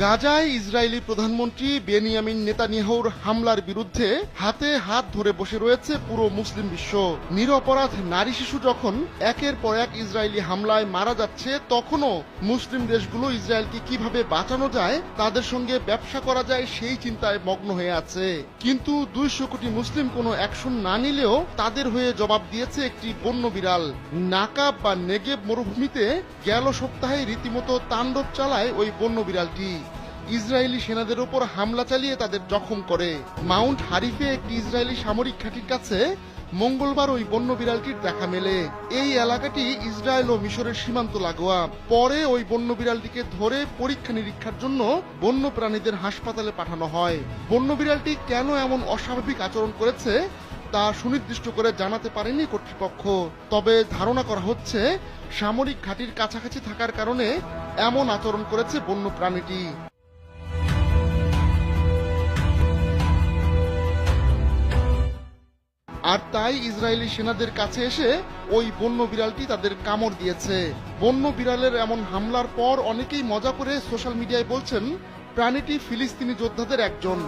গাজায় ইসরায়েলি প্রধানমন্ত্রী বেনিয়ামিন নেতানিয়াহুর হামলার বিরুদ্ধে হাতে হাত ধরে বসে রয়েছে পুরো মুসলিম বিশ্ব। নিরপরাধ নারী শিশু যখন একের পর এক ইসরায়েলি হামলায় মারা যাচ্ছে, তখনও মুসলিম দেশগুলো ইসরায়েলকে কিভাবে বাঁচানো যায়, তাদের সঙ্গে ব্যবসা করা যায় সেই চিন্তায় মগ্ন হয়ে আছে। কিন্তু 200 কোটি মুসলিম কোনো অ্যাকশন না নিলেও তাদের হয়ে জবাব দিয়েছে একটি বন্য বিড়াল। নাকাব বা নেগেব মরুভূমিতে গেল সপ্তাহে রীতিমতো তাণ্ডব চালায় ওই বন্য বিড়ালটি। ইসরায়েলি সেনাদের ওপর হামলা চালিয়ে তাদের জখম করে। মাউন্ট হারিফে একটি ইসরায়েলি সামরিক ঘাঁটির কাছে মঙ্গলবার ওই বন্য বিড়ালটির দেখা মেলে। এই এলাকাটি ইসরায়েল ও মিশরের সীমান্ত লাগোয়া। পরে ওই বন্য বিড়ালটিকে ধরে পরীক্ষা নিরীক্ষার জন্য বন্য প্রাণীদের হাসপাতালে পাঠানো হয়। বন্য বিড়ালটি কেন এমন অস্বাভাবিক আচরণ করেছে তা সুনির্দিষ্ট করে জানাতে পারেনি কর্তৃপক্ষ। তবে ধারণা করা হচ্ছে সামরিক ঘাঁটির কাছাকাছি থাকার কারণে এমন আচরণ করেছে বন্য প্রাণীটি। আর তাই ইসরায়েলি সেনাদের কাছে এসে ওই বন্য বিড়ালটি তাদের কামড় দিয়েছে। বন্য বিড়ালের এমন হামলার পর অনেকেই মজা করে সোশ্যাল মিডিয়ায় বলছেন, প্রাণীটি ফিলিস্তিনি যোদ্ধাদের একজন।